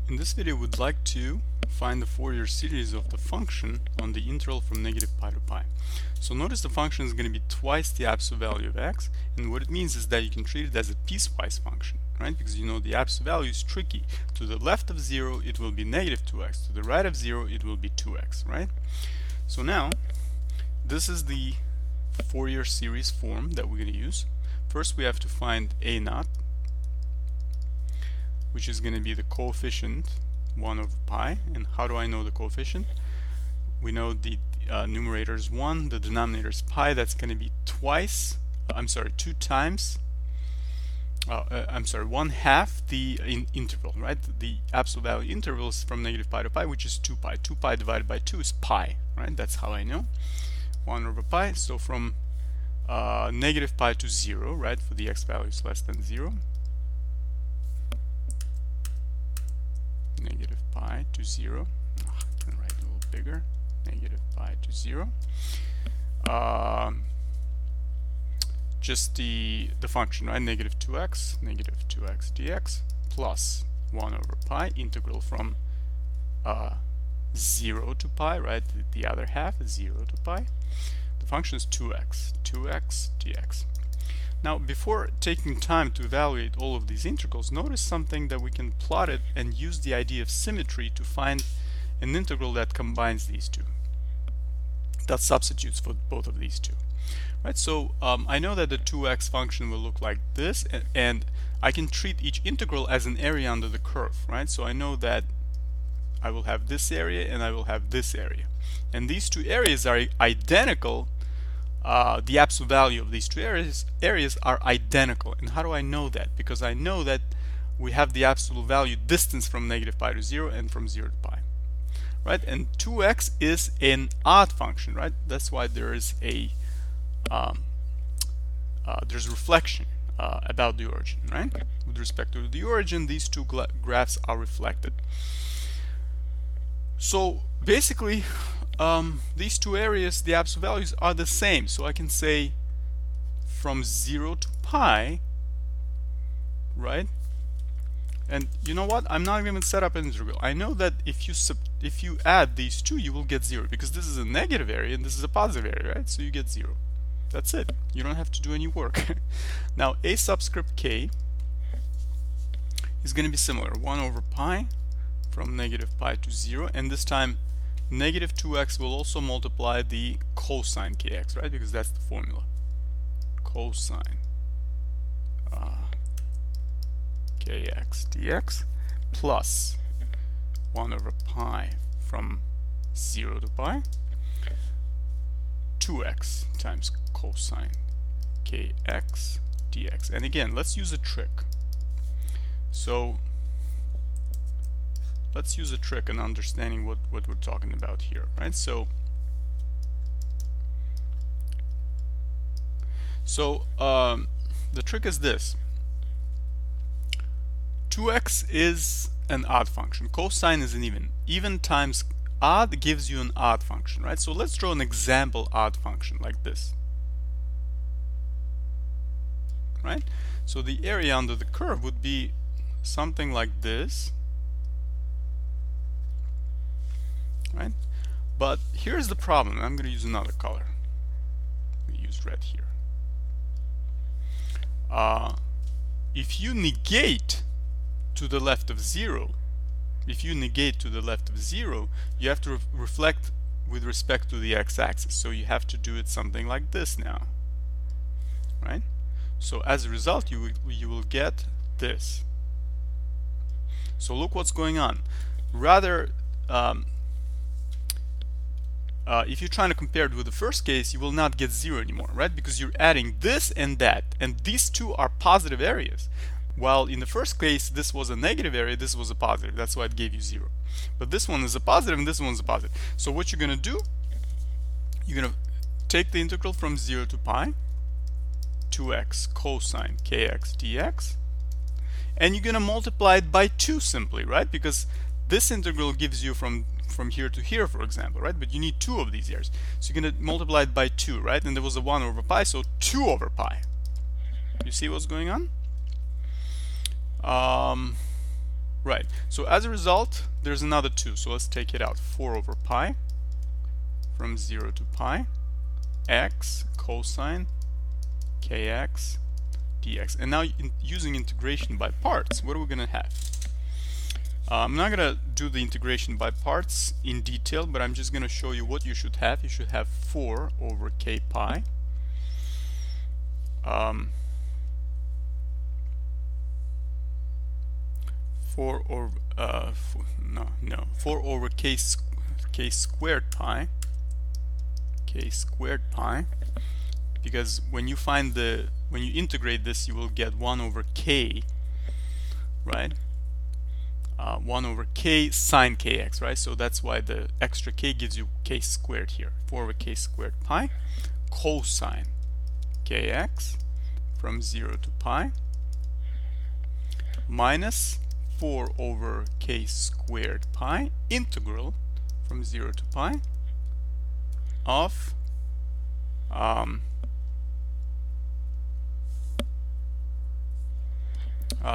In this video, we'd like to find the Fourier series of the function on the interval from negative pi to pi. So notice the function is going to be twice the absolute value of x, and what it means is that you can treat it as a piecewise function, right? Because you know the absolute value is tricky. To the left of 0, it will be negative 2x. To the right of 0, it will be 2x, right? So now, this is the Fourier series form that we're going to use. First, we have to find a naught, which is going to be the coefficient 1 over pi. And how do I know the coefficient? We know the numerator is 1, the denominator is pi. That's going to be two times, 1/2 the interval, right? The absolute value interval is from negative pi to pi, which is 2 pi. 2 pi divided by 2 is pi, right? That's how I know. 1 over pi. So from negative pi to 0, right, for the x value is less than 0. Negative pi to 0. I can write a little bigger. Negative pi to 0. Just the function, right? Negative 2x dx plus 1 over pi, integral from 0 to pi, right? The other half is 0 to pi. The function is 2x dx. Now, before taking time to evaluate all of these integrals, notice something that we can plot it and use the idea of symmetry to find an integral that combines these two, that substitutes for both of these two. Right, so I know that the 2x function will look like this, and I can treat each integral as an area under the curve, right? So I know that I will have this area and I will have this area, and these two areas are identical. The absolute value of these two areas are identical. And how do I know that? Because I know that we have the absolute value distance from negative pi to 0 and from 0 to pi, right? And 2x is an odd function, right? That's why there is a there's reflection about the origin, right? With respect to the origin, these two graphs are reflected. So basically, these two areas, the absolute values are the same. So I can say from 0 to pi, right? And you know what? I'm not going to set up an integral. I know that if you add these two, you will get 0, because this is a negative area and this is a positive area, right? So you get 0. That's it. You don't have to do any work. Now, a subscript k is going to be similar. 1 over pi from negative pi to 0, and this time negative 2x will also multiply the cosine kx, right? Because that's the formula. Cosine kx dx plus 1 over pi from 0 to pi, 2x times cosine kx dx. And again, let's use a trick. So let's use a trick in understanding what we're talking about here, right? So the trick is this. 2x is an odd function. Cosine is an even. Even times odd gives you an odd function, right? So let's draw an example odd function like this, right? So the area under the curve would be something like this, right? But here's the problem. I'm going to use another color. We use red here. If you negate to the left of 0, you have to reflect with respect to the x-axis. So you have to do it something like this now, right? So as a result, you will get this. So look what's going on. Rather, if you're trying to compare it with the first case, you will not get 0 anymore, right? Because you're adding this and that, and these two are positive areas. While in the first case, this was a negative area, this was a positive. That's why it gave you 0. But this one is a positive and this one's a positive. So what you're going to do, you're going to take the integral from 0 to pi, 2x cosine kx dx, and you're going to multiply it by 2 simply, right? Because this integral gives you from here to here, for example, right? But you need 2 of these areas. So you're going to multiply it by 2, right? And there was a 1 over pi, so 2 over pi. You see what's going on? Right, so as a result, there's another 2, so let's take it out. 4 over pi from 0 to pi x cosine kx dx. And now using integration by parts, what are we going to have? I'm not going to do the integration by parts in detail, but I'm just going to show you what you should have. You should have 4 over k pi 4 over k squared pi, because when you integrate this, you will get 1 over k, right? 1 over k sine kx, right? So that's why the extra k gives you k squared here. 4 over k squared pi cosine kx from 0 to pi minus 4 over k squared pi integral from 0 to pi of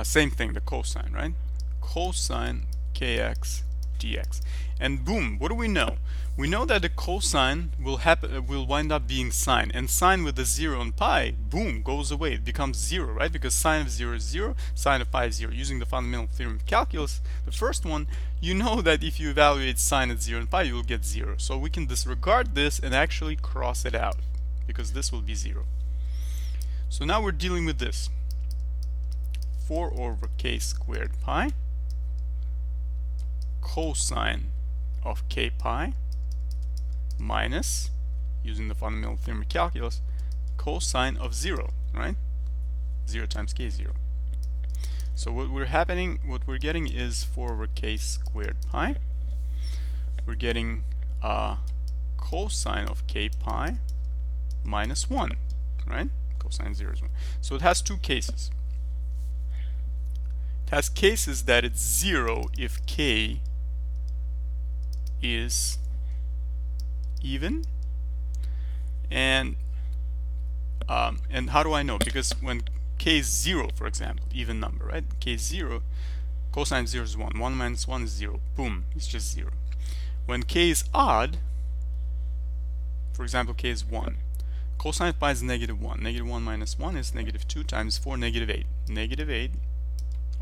same thing, the cosine, right? Cosine kx dx. And boom, what do we know? We know that the cosine will wind up being sine, and sine with the 0 and pi, boom, goes away. It becomes 0, right? Because sine of 0 is 0, sine of pi is 0. Using the fundamental theorem of calculus, the first one, you know that if you evaluate sine at 0 and pi, you will get 0. So we can disregard this and actually cross it out, because this will be 0. So now we're dealing with this. 4 over k squared pi cosine of k pi minus, using the fundamental theorem of calculus, cosine of 0, right? 0 times k is 0. So what we're getting is 4 over k squared pi. We're getting cosine of k pi minus 1, right? Cosine 0 is 1. So it has two cases. It has cases that it's 0 if k is even, and how do I know? Because when k is 0, for example, even number, right? K is 0, cosine 0 is 1. 1 minus 1 is 0. Boom, it's just 0. When k is odd, for example, k is 1, cosine of pi is negative 1. Negative 1 minus 1 is negative 2 times 4, negative 8. Negative 8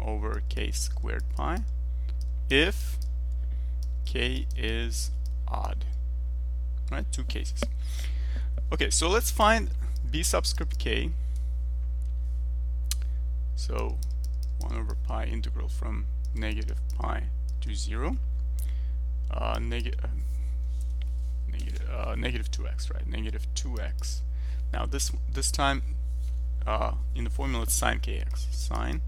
over k squared pi if k is odd, right? Two cases. Okay, so let's find b subscript k. So 1 over pi integral from negative pi to 0, negative 2x, right? Negative 2x. Now this time in the formula it's sine kx, sine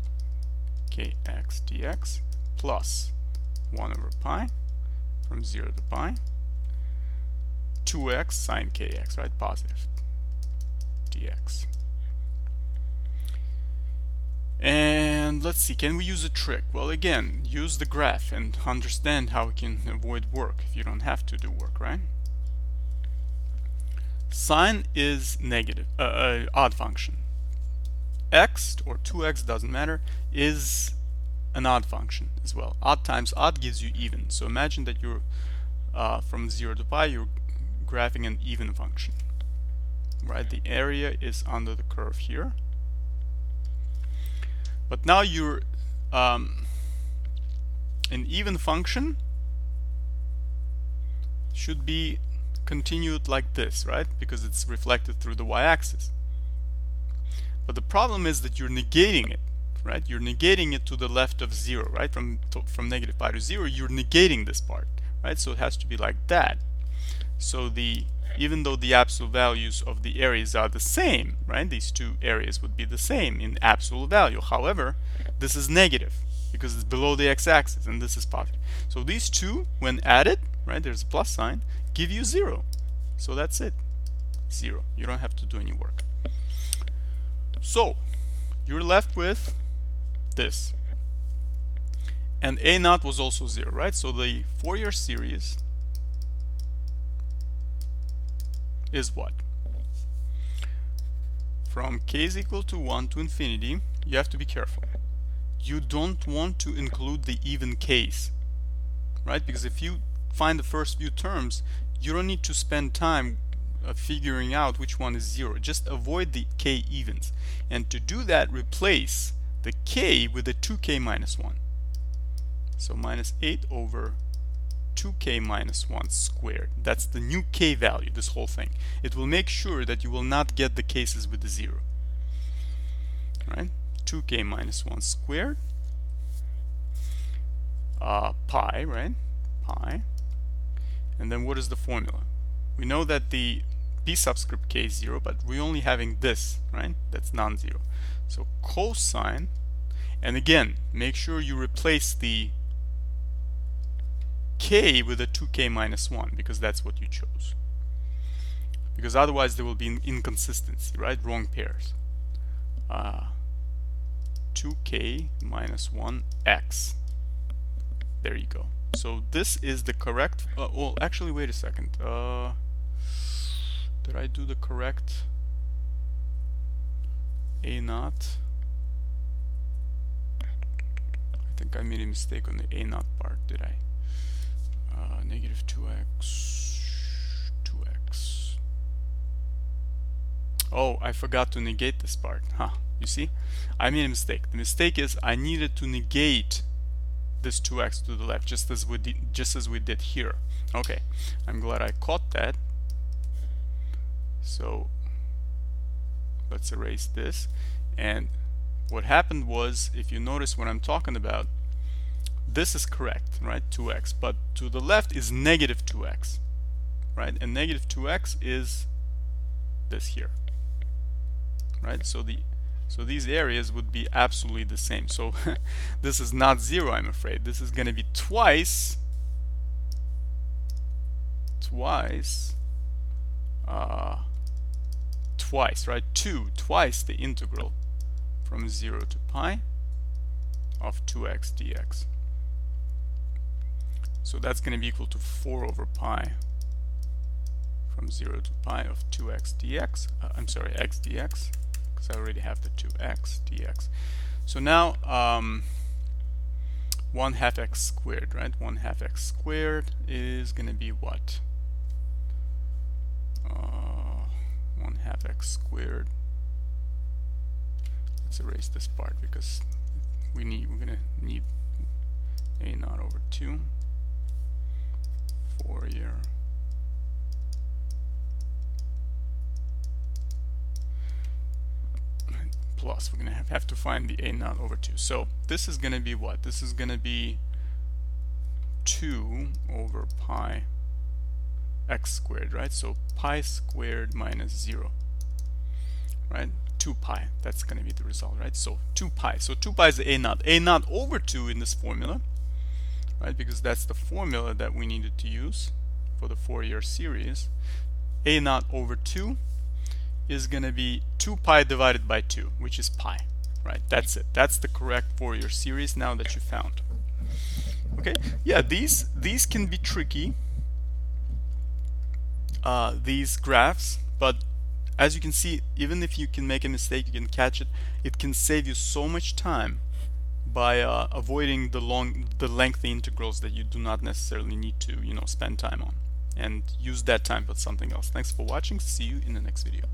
kx dx plus 1 over pi from 0 to pi 2x sine kx, right? Positive dx. And let's see, can we use a trick? Well, again, use the graph and understand how we can avoid work if you don't have to do work, right? Sine is negative, odd function. X or 2x, doesn't matter, is an odd function as well. Odd times odd gives you even. So imagine that you're from 0 to pi, you're graphing an even function, right? The area is under the curve here. But now you're an even function should be continued like this, right? Because it's reflected through the y-axis. But the problem is that you're negating it, right? You're negating it to the left of 0, right? From negative pi to 0, you're negating this part, right? So it has to be like that. So even though the absolute values of the areas are the same, right? These two areas would be the same in absolute value. However, this is negative because it's below the x-axis, and this is positive. So these two, when added, right, there's a plus sign, give you 0. So that's it, 0. You don't have to do any work. So you're left with this. And a naught was also 0, right? So the Fourier series is what? From k is equal to 1 to infinity, you have to be careful. you don't want to include the even case, right? Because if you find the first few terms, you don't need to spend time figuring out which one is 0. Just avoid the k evens. And to do that, replace the k with a 2k minus 1. So minus 8 over 2k minus 1 squared. That's the new k value, this whole thing. It will make sure that you will not get the cases with the 0. Right? 2k minus 1 squared. Pi, right? Pi. And then what is the formula? We know that the b subscript k is 0, but we're only having this, right? That's non-zero. So cosine, and again, make sure you replace the k with a 2k minus 1, because that's what you chose. Because otherwise there will be an inconsistency, right? Wrong pairs. 2k minus 1x. There you go. So this is the correct, well, actually, wait a second. Did I do the correct a naught? I think I made a mistake on the a naught part, did I? Negative 2x. Oh, I forgot to negate this part. You see? I made a mistake. The mistake is I needed to negate this 2x to the left, just as we did here. Okay, I'm glad I caught that. So let's erase this. And what happened was, if you notice what I'm talking about, this is correct, right? 2x, but to the left is negative 2x, right? And negative 2x is this here, right? So these areas would be absolutely the same. So this is not 0, I'm afraid. This is going to be twice, right? Twice the integral from 0 to pi of 2x dx. So that's going to be equal to 4 over pi from 0 to pi of 2x dx. I'm sorry, x dx, because I already have the 2x dx. So now 1/2 x squared, right? 1/2 x squared is going to be what? 1/2 x squared. Let's erase this part because we're going to need a naught over 2. Fourier plus, we're going to have to find the a naught over 2. So this is going to be what? This is going to be 2 over pi x squared, right? So pi squared minus 0, right? 2 pi, that's going to be the result, right? So 2 pi. So 2 pi is the a naught. A naught over 2 in this formula, right? Because that's the formula that we needed to use for the Fourier series. A naught over 2 is going to be 2 pi divided by 2, which is pi, right? That's it. That's the correct Fourier series now that you found. Okay, yeah, these can be tricky, these graphs, but as you can see, even if you can make a mistake, you can catch it. It can save you so much time by avoiding the lengthy integrals that you do not necessarily need to spend time on, and use that time for something else. Thanks for watching. See you in the next video.